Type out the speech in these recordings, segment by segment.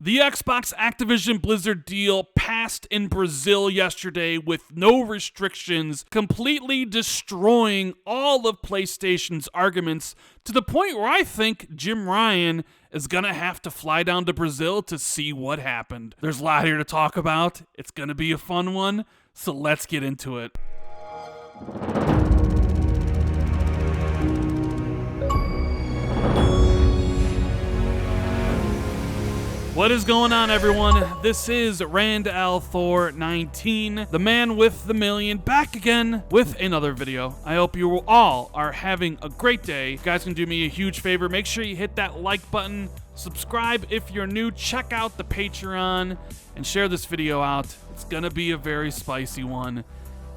The Xbox Activision Blizzard deal passed in Brazil yesterday with no restrictions, completely destroying all of PlayStation's arguments to the point where I think Jim Ryan is gonna have to fly down to Brazil to see what happened. There's a lot here to talk about. It's gonna be a fun one, so let's get into it. What is going on, everyone? This is Randall Thor 19, the man with the million, back again with another video. I hope you all are having a great day. You guys can do me a huge favor. Make sure you hit that like button, subscribe if you're new, check out the Patreon, and share this video out. It's gonna be a very spicy one.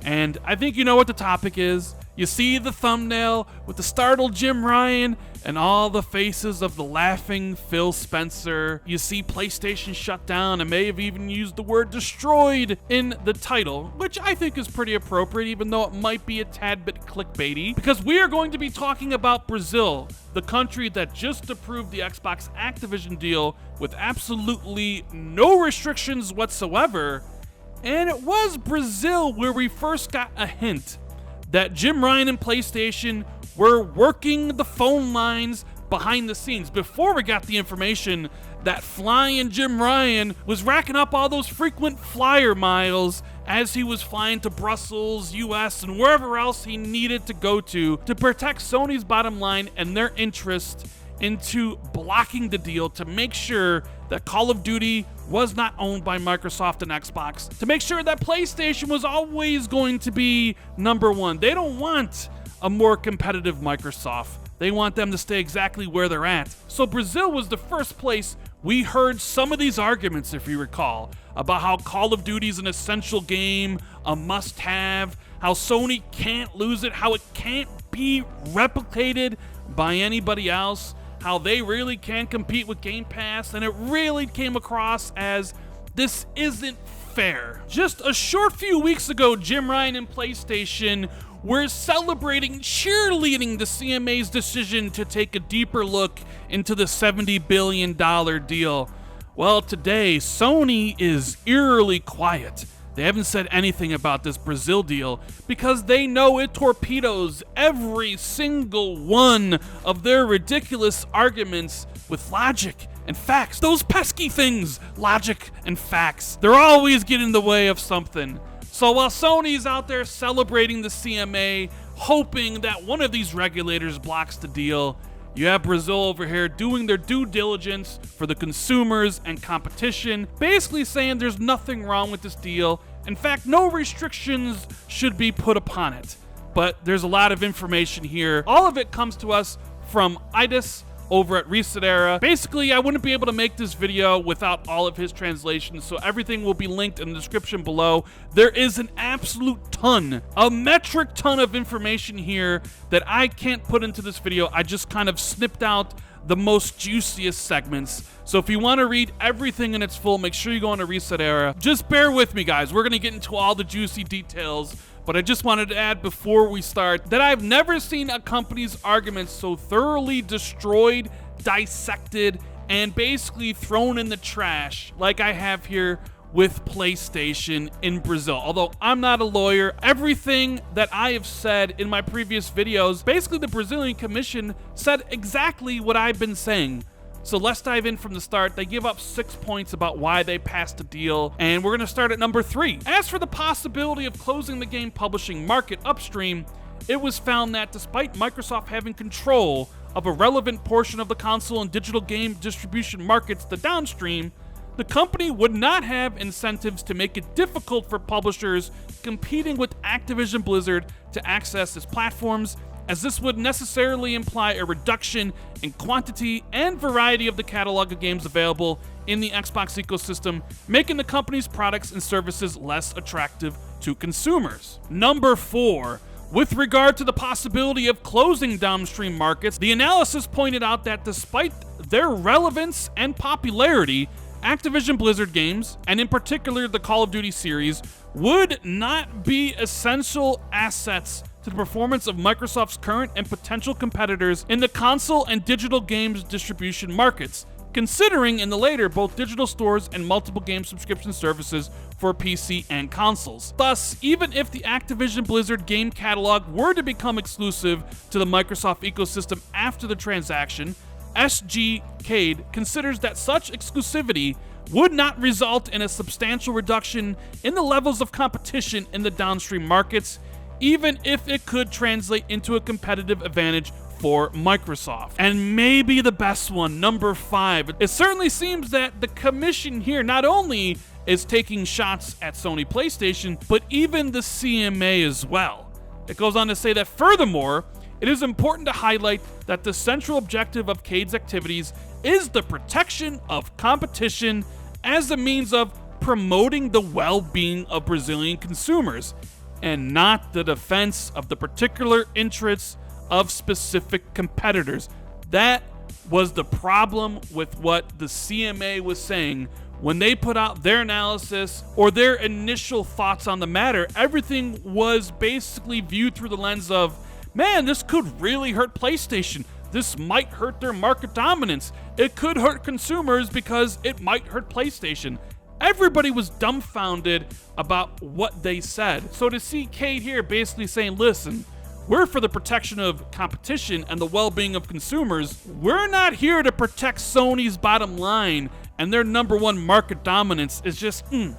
And I think you know what the topic is. You see the thumbnail with the startled Jim Ryan and all the faces of the laughing Phil Spencer. You see PlayStation shut down and may have even used the word destroyed in the title, which I think is pretty appropriate, even though it might be a tad bit clickbaity, because we are going to be talking about Brazil, the country that just approved the Xbox Activision deal with absolutely no restrictions whatsoever. And it was Brazil where we first got a hint that Jim Ryan and PlayStation were working the phone lines behind the scenes before we got the information that flying Jim Ryan was racking up all those frequent flyer miles as he was flying to Brussels, US, and wherever else he needed to go to protect Sony's bottom line and their interest into blocking the deal, to make sure that Call of Duty was not owned by Microsoft and Xbox, to make sure that PlayStation was always going to be number one. They don't want a more competitive Microsoft. They want them to stay exactly where they're at. So Brazil was the first place we heard some of these arguments, if you recall, about how Call of Duty is an essential game, a must-have, how Sony can't lose it, how it can't be replicated by anybody else, how they really can't compete with Game Pass, and it really came across as this isn't fair. Just a short few weeks ago, Jim Ryan and PlayStation were celebrating, cheerleading the CMA's decision to take a deeper look into the $70 billion deal. Well, today, Sony is eerily quiet. They haven't said anything about this Brazil deal because they know it torpedoes every single one of their ridiculous arguments with logic and facts. Those pesky things, logic and facts, they're always getting in the way of something. So while Sony's out there celebrating the CMA, hoping that one of these regulators blocks the deal, you have Brazil over here doing their due diligence for the consumers and competition, basically saying there's nothing wrong with this deal. In fact, no restrictions should be put upon it. But there's a lot of information here. All of it comes to us from Idis over at Reset Era. Basically, I wouldn't be able to make this video without all of his translations, so everything will be linked in the description below. There is an absolute ton, a metric ton of information here that I can't put into this video. I just kind of snipped out the most juiciest segments. So if you want to read everything in its full, make sure you go on to Reset Era. Just bear with me, guys. We're going to get into all the juicy details, but I just wanted to add before we start that I've never seen a company's arguments so thoroughly destroyed, dissected, and basically thrown in the trash like I have here with PlayStation in Brazil. Although I'm not a lawyer, everything that I have said in my previous videos, basically the Brazilian Commission said exactly what I've been saying. So let's dive in from the start. They give up 6 points about why they passed the deal, and we're going to start at number 3. As for the possibility of closing the game publishing market upstream, it was found that despite Microsoft having control of a relevant portion of the console and digital game distribution markets, the downstream, the company would not have incentives to make it difficult for publishers competing with Activision Blizzard to access its platforms, as this would necessarily imply a reduction in quantity and variety of the catalog of games available in the Xbox ecosystem, making the company's products and services less attractive to consumers. Number 4. With regard to the possibility of closing downstream markets, the analysis pointed out that despite their relevance and popularity, Activision Blizzard games, and in particular the Call of Duty series, would not be essential assets to the performance of Microsoft's current and potential competitors in the console and digital games distribution markets, considering in the later both digital stores and multiple game subscription services for PC and consoles. Thus, even if the Activision Blizzard game catalog were to become exclusive to the Microsoft ecosystem after the transaction, SGCade considers that such exclusivity would not result in a substantial reduction in the levels of competition in the downstream markets, even if it could translate into a competitive advantage for Microsoft. And maybe the best one, number 5. It certainly seems that the commission here not only is taking shots at Sony PlayStation, but even the CMA as well. It goes on to say that furthermore, it is important to highlight that the central objective of CADE's activities is the protection of competition as a means of promoting the well-being of Brazilian consumers, and not the defense of the particular interests of specific competitors. That was the problem with what the CMA was saying when they put out their analysis or their initial thoughts on the matter. Everything was basically viewed through the lens of, man, this could really hurt PlayStation. This might hurt their market dominance. It could hurt consumers because it might hurt PlayStation. Everybody was dumbfounded about what they said. So to see Cade here basically saying, listen, we're for the protection of competition and the well-being of consumers. We're not here to protect Sony's bottom line and their #1 market dominance is just, you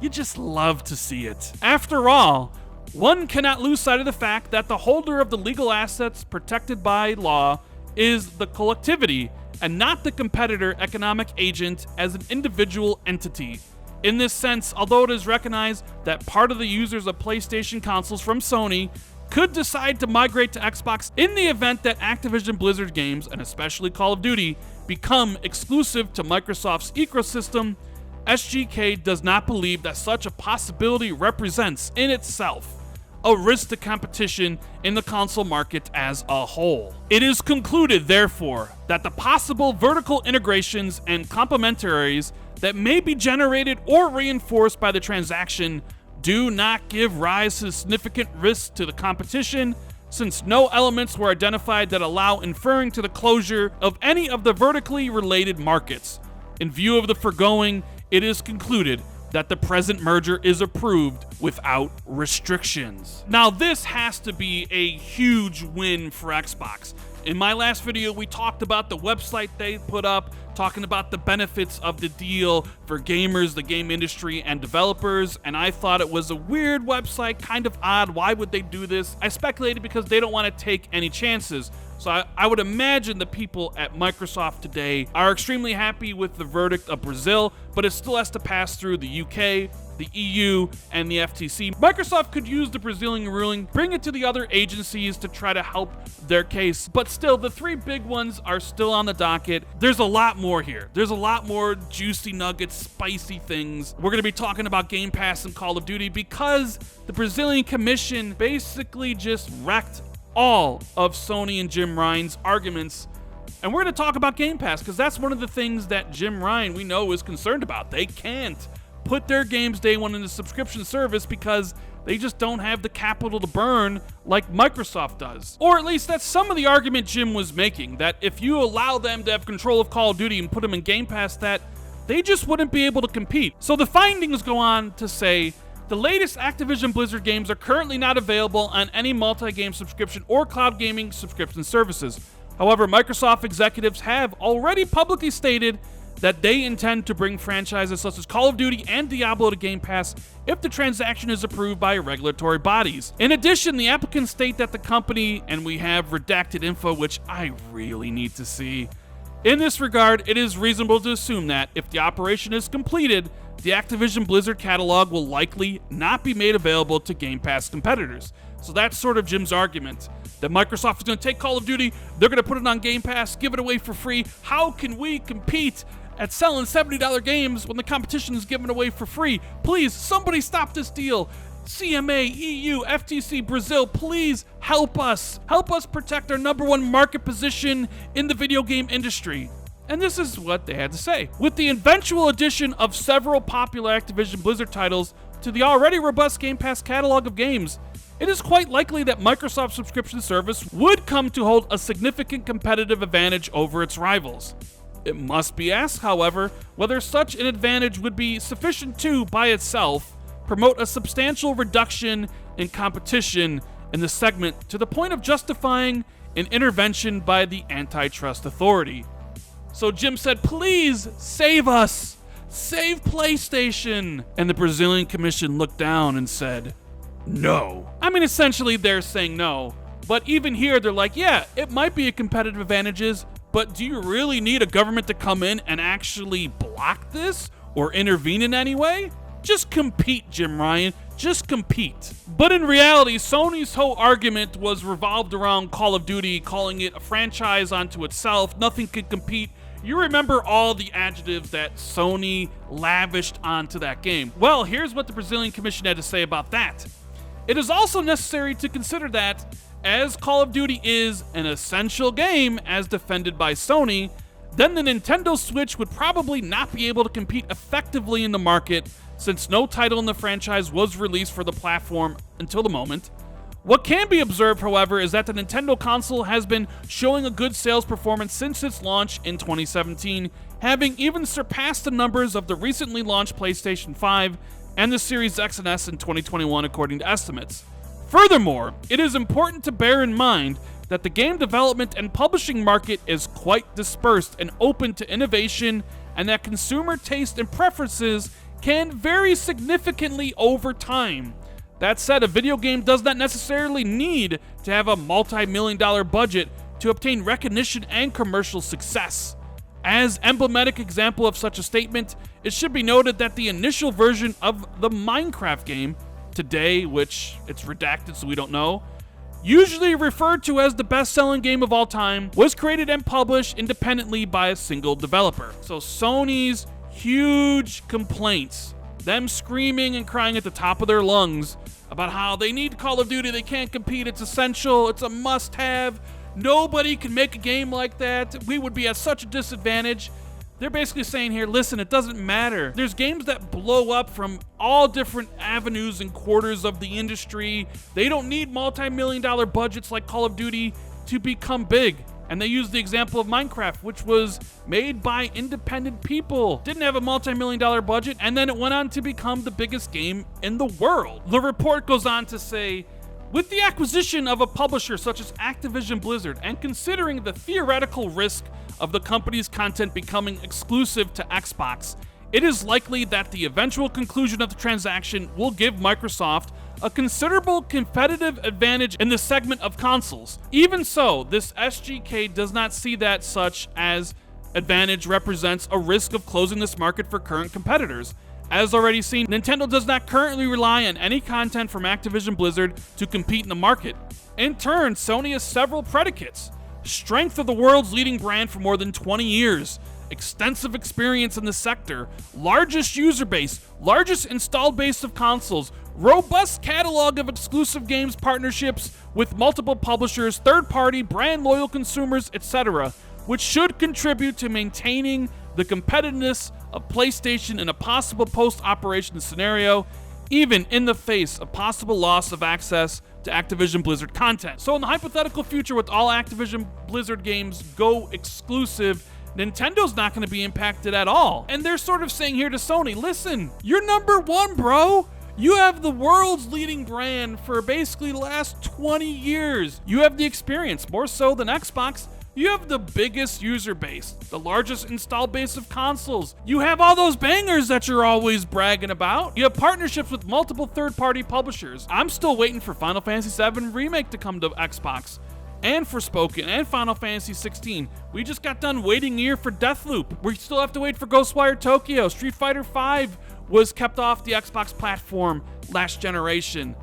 just love to see it. After all, one cannot lose sight of the fact that the holder of the legal assets protected by law is the collectivity and not the competitor economic agent as an individual entity. In this sense, although it is recognized that part of the users of PlayStation consoles from Sony could decide to migrate to Xbox in the event that Activision Blizzard games, and especially Call of Duty, become exclusive to Microsoft's ecosystem, SGK does not believe that such a possibility represents, in itself, a risk to competition in the console market as a whole. It is concluded, therefore, that the possible vertical integrations and complementaries that may be generated or reinforced by the transaction do not give rise to significant risks to the competition, since no elements were identified that allow inferring to the closure of any of the vertically related markets. In view of the foregoing, it is concluded that the present merger is approved without restrictions. Now, this has to be a huge win for Xbox. In my last video, we talked about the website they put up, talking about the benefits of the deal for gamers, the game industry, and developers, and I thought it was a weird website, kind of odd. Why would they do this? I speculated because they don't want to take any chances. So I would imagine the people at Microsoft today are extremely happy with the verdict of Brazil, but it still has to pass through the UK, the EU, and the FTC. Microsoft could use the Brazilian ruling, bring it to the other agencies to try to help their case, but still, the 3 big ones are still on the docket. There's a lot more here. There's a lot more juicy nuggets, spicy things. We're going to be talking about Game Pass and Call of Duty because the Brazilian Commission basically just wrecked all of Sony and Jim Ryan's arguments. And we're going to talk about Game Pass because that's one of the things that Jim Ryan, we know, is concerned about. They can't put their games day one in the subscription service because they just don't have the capital to burn like Microsoft does. Or at least that's some of the argument Jim was making, that if you allow them to have control of Call of Duty and put them in Game Pass, that they just wouldn't be able to compete. So the findings go on to say, the latest Activision Blizzard games are currently not available on any multi-game subscription or cloud gaming subscription services. However, Microsoft executives have already publicly stated that they intend to bring franchises such as Call of Duty and Diablo to Game Pass if the transaction is approved by regulatory bodies. In addition, the applicants state that the company, and we have redacted info which I really need to see. In this regard, it is reasonable to assume that if the operation is completed, the Activision Blizzard catalog will likely not be made available to Game Pass competitors. So that's sort of Jim's argument, that Microsoft is going to take Call of Duty, they're going to put it on Game Pass, give it away for free. How can we compete at selling $70 games when the competition is given away for free? Please, somebody stop this deal. CMA, EU, FTC, Brazil, please help us. Help us protect our #1 market position in the video game industry. And this is what they had to say. With the eventual addition of several popular Activision Blizzard titles to the already robust Game Pass catalog of games, it is quite likely that Microsoft's subscription service would come to hold a significant competitive advantage over its rivals. It must be asked, however, whether such an advantage would be sufficient to, by itself, promote a substantial reduction in competition in the segment to the point of justifying an intervention by the antitrust authority. So Jim said, "Please save us! Save PlayStation!" And the Brazilian Commission looked down and said, "No." I mean, essentially they're saying no. But even here, they're like, yeah, it might be a competitive advantage, but do you really need a government to come in and actually block this or intervene in any way? Just compete, Jim Ryan. Just compete. But in reality, Sony's whole argument was revolved around Call of Duty, calling it a franchise unto itself. Nothing could compete. You remember all the adjectives that Sony lavished onto that game. Well, here's what the Brazilian Commission had to say about that. It is also necessary to consider that, as Call of Duty is an essential game as defended by Sony, then the Nintendo Switch would probably not be able to compete effectively in the market since no title in the franchise was released for the platform until the moment. What can be observed, however, is that the Nintendo console has been showing a good sales performance since its launch in 2017, having even surpassed the numbers of the recently launched PlayStation 5 and the Series X and S in 2021 according to estimates. Furthermore, it is important to bear in mind that the game development and publishing market is quite dispersed and open to innovation, and that consumer taste and preferences can vary significantly over time. That said, a video game does not necessarily need to have a multi-million-dollar budget to obtain recognition and commercial success. As emblematic example of such a statement, it should be noted that the initial version of the Minecraft game, today, which it's redacted so we don't know, usually referred to as the best-selling game of all time, was created and published independently by a single developer. So Sony's huge complaints, them screaming and crying at the top of their lungs about how they need Call of Duty, they can't compete, it's essential, it's a must-have, nobody can make a game like that, we would be at such a disadvantage. They're basically saying here, listen, it doesn't matter. There's games that blow up from all different avenues and quarters of the industry. They don't need multi-million-dollar budgets like Call of Duty to become big. And they use the example of Minecraft, which was made by independent people. Didn't have a multi-million-dollar budget, and then it went on to become the biggest game in the world. The report goes on to say, with the acquisition of a publisher such as Activision Blizzard, and considering the theoretical risk of the company's content becoming exclusive to Xbox, it is likely that the eventual conclusion of the transaction will give Microsoft a considerable competitive advantage in the segment of consoles. Even so, this SGK does not see that such as advantage represents a risk of closing this market for current competitors. As already seen, Nintendo does not currently rely on any content from Activision Blizzard to compete in the market. In turn, Sony has several predicates: strength of the world's leading brand for more than 20 years, extensive experience in the sector, largest user base, largest installed base of consoles, robust catalog of exclusive games partnerships with multiple publishers, third-party, brand-loyal consumers, etc., which should contribute to maintaining the competitiveness of PlayStation in a possible post-operation scenario, even in the face of possible loss of access to Activision Blizzard content. So in the hypothetical future with all Activision Blizzard games go exclusive, Nintendo's not going to be impacted at all. And they're sort of saying here to Sony, listen, you're number one, bro. You have the world's leading brand for basically the last 20 years. You have the experience, more so than Xbox. You have the biggest user base, the largest installed base of consoles. You have all those bangers that you're always bragging about. You have partnerships with multiple third-party publishers. I'm still waiting for Final Fantasy VII Remake to come to Xbox, and Forspoken, and Final Fantasy 16. We just got done waiting a year for Deathloop. We still have to wait for Ghostwire Tokyo. Street Fighter V was kept off the Xbox platform last generation.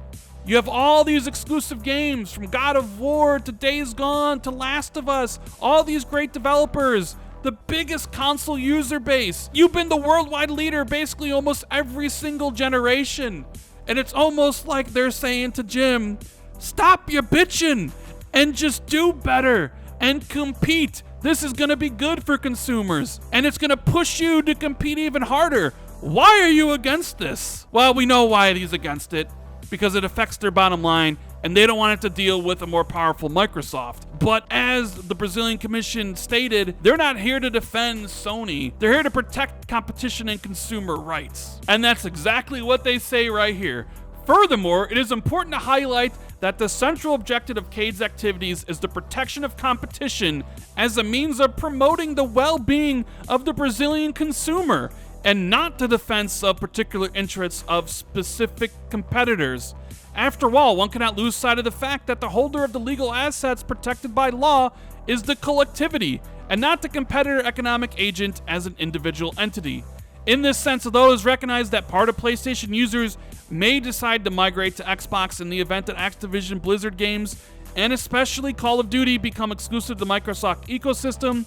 You have all these exclusive games, from God of War to Days Gone to Last of Us, all these great developers, the biggest console user base. You've been the worldwide leader basically almost every single generation. And it's almost like they're saying to Jim, stop your bitching and just do better and compete. This is gonna be good for consumers, and it's gonna push you to compete even harder. Why are you against this? Well, we know why he's against it. Because it affects their bottom line and they don't want it to deal with a more powerful Microsoft. But as the Brazilian Commission stated, they're not here to defend Sony. They're here to protect competition and consumer rights. And that's exactly what they say right here. Furthermore, it is important to highlight that the central objective of CADE's activities is the protection of competition as a means of promoting the well-being of the Brazilian consumer, and not the defense of particular interests of specific competitors. After all, one cannot lose sight of the fact that the holder of the legal assets protected by law is the collectivity, and not the competitor economic agent as an individual entity. In this sense, although it is recognized that part of PlayStation users may decide to migrate to Xbox in the event that Activision Blizzard games, and especially Call of Duty, become exclusive to the Microsoft ecosystem,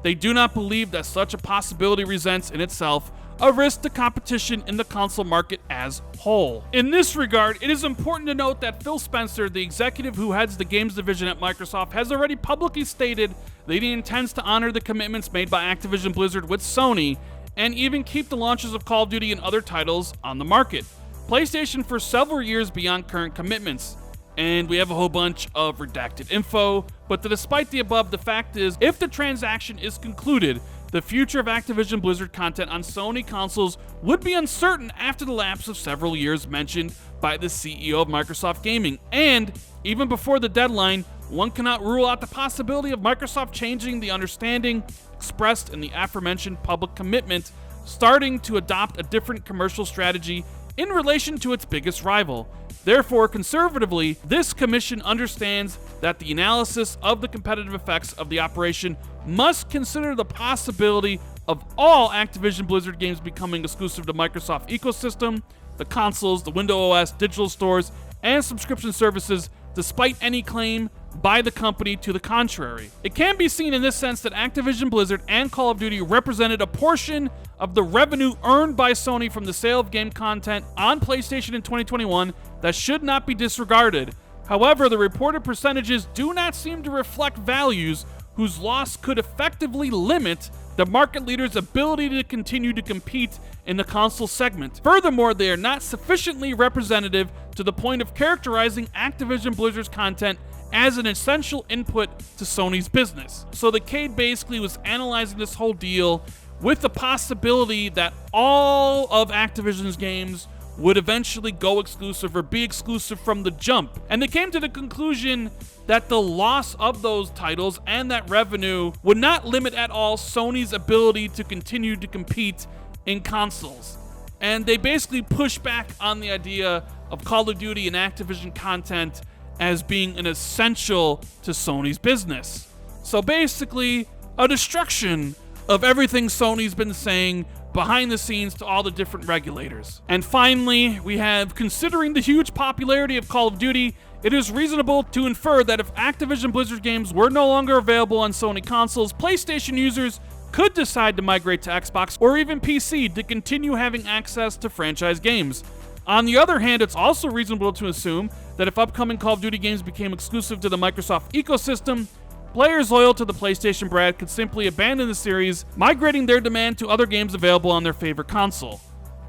they do not believe that such a possibility presents in itself a risk to competition in the console market as whole. In this regard, it is important to note that Phil Spencer, the executive who heads the games division at Microsoft, has already publicly stated that he intends to honor the commitments made by Activision Blizzard with Sony, and even keep the launches of Call of Duty and other titles on the market. PlayStation for several years beyond current commitments. And we have a whole bunch of redacted info, but despite the above, the fact is, if the transaction is concluded, the future of Activision Blizzard content on Sony consoles would be uncertain after the lapse of several years mentioned by the CEO of Microsoft Gaming. And even before the deadline, one cannot rule out the possibility of Microsoft changing the understanding expressed in the aforementioned public commitment, starting to adopt a different commercial strategy in relation to its biggest rival. Therefore, conservatively, this commission understands that the analysis of the competitive effects of the operation must consider the possibility of all Activision Blizzard games becoming exclusive to Microsoft ecosystem, the consoles, the Windows OS, digital stores, and subscription services, despite any claim by the company to the contrary. It can be seen in this sense that Activision Blizzard and Call of Duty represented a portion of the revenue earned by Sony from the sale of game content on PlayStation in 2021 that should not be disregarded. However, the reported percentages do not seem to reflect values whose loss could effectively limit the market leader's ability to continue to compete in the console segment. Furthermore, they are not sufficiently representative to the point of characterizing Activision Blizzard's content as an essential input to Sony's business. So the CADE basically was analyzing this whole deal with the possibility that all of Activision's games would eventually go exclusive or be exclusive from the jump. And they came to the conclusion that the loss of those titles and that revenue would not limit at all Sony's ability to continue to compete in consoles. And they basically pushed back on the idea of Call of Duty and Activision content as being an essential to Sony's business. So basically, a destruction of everything Sony's been saying behind the scenes to all the different regulators. And finally, we have, considering the huge popularity of Call of Duty, it is reasonable to infer that if Activision Blizzard games were no longer available on Sony consoles, PlayStation users could decide to migrate to Xbox or even PC to continue having access to franchise games. On the other hand, it's also reasonable to assume that if upcoming Call of Duty games became exclusive to the Microsoft ecosystem, players loyal to the PlayStation brand could simply abandon the series, migrating their demand to other games available on their favorite console.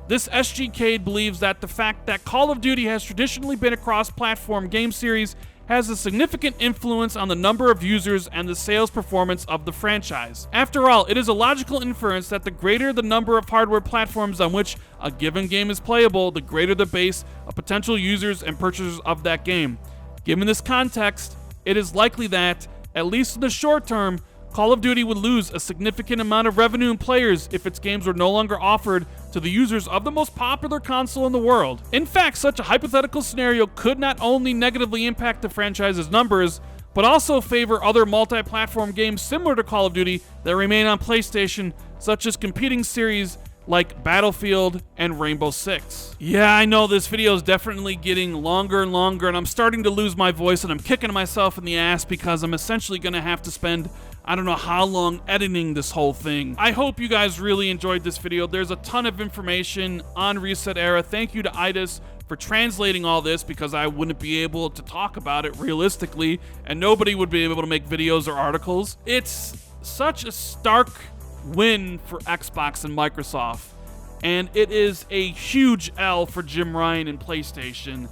This SGK believes that the fact that Call of Duty has traditionally been a cross-platform game series has a significant influence on the number of users and the sales performance of the franchise. After all, it is a logical inference that the greater the number of hardware platforms on which a given game is playable, the greater the base of potential users and purchasers of that game. Given this context, it is likely that, at least in the short term, Call of Duty would lose a significant amount of revenue and players if its games were no longer offered to the users of the most popular console in the world. In fact, such a hypothetical scenario could not only negatively impact the franchise's numbers, but also favor other multi-platform games similar to Call of Duty that remain on PlayStation, such as competing series like Battlefield and Rainbow Six. Yeah, I know this video is definitely getting longer and longer, and I'm starting to lose my voice, and I'm kicking myself in the ass because I'm essentially going to have to spend I don't know how long editing this whole thing. I hope you guys really enjoyed this video. There's a ton of information on Reset Era. Thank you to Idis for translating all this, because I wouldn't be able to talk about it realistically, and nobody would be able to make videos or articles. It's such a stark win for Xbox and Microsoft, and it is a huge L for Jim Ryan and PlayStation,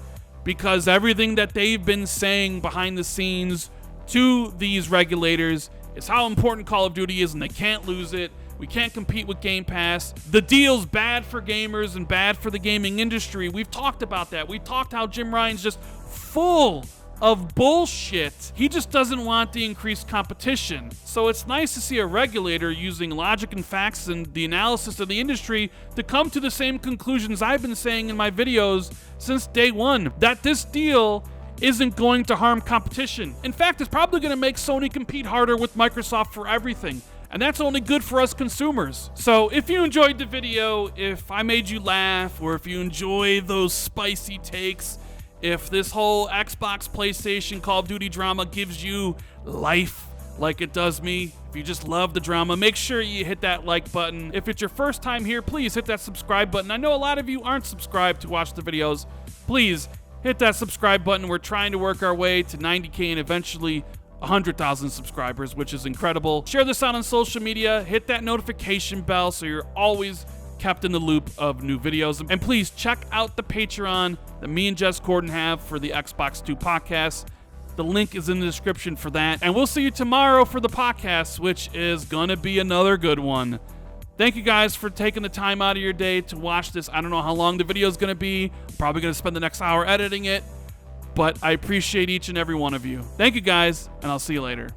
because everything that they've been saying behind the scenes to these regulators is how important Call of Duty is, and they can't lose it. We can't compete with Game Pass. The deal's bad for gamers and bad for the gaming industry. We've talked about that. We talked how Jim Ryan's just full of bullshit. He just doesn't want the increased competition. So it's nice to see a regulator using logic and facts and the analysis of the industry to come to the same conclusions I've been saying in my videos since day one, that this deal isn't going to harm competition. In fact, it's probably going to make Sony compete harder with Microsoft for everything. And that's only good for us consumers. So if you enjoyed the video, if I made you laugh, or if you enjoy those spicy takes, if this whole Xbox, PlayStation, Call of Duty drama gives you life like it does me, if you just love the drama, make sure you hit that like button. If it's your first time here, please hit that subscribe button. I know a lot of you aren't subscribed to watch the videos. Please hit that subscribe button. We're trying to work our way to 90K and eventually 100,000 subscribers, which is incredible. Share this out on social media. Hit that notification bell so you're always kept in the loop of new videos. And please check out the Patreon that me and Jess Corden have for the Xbox 2 podcast. The link is in the description for that. And we'll see you tomorrow for the podcast, which is going to be another good one. Thank you guys for taking the time out of your day to watch this. I don't know how long the video is going to be. I'm probably going to spend the next hour editing it. But I appreciate each and every one of you. Thank you guys, and I'll see you later.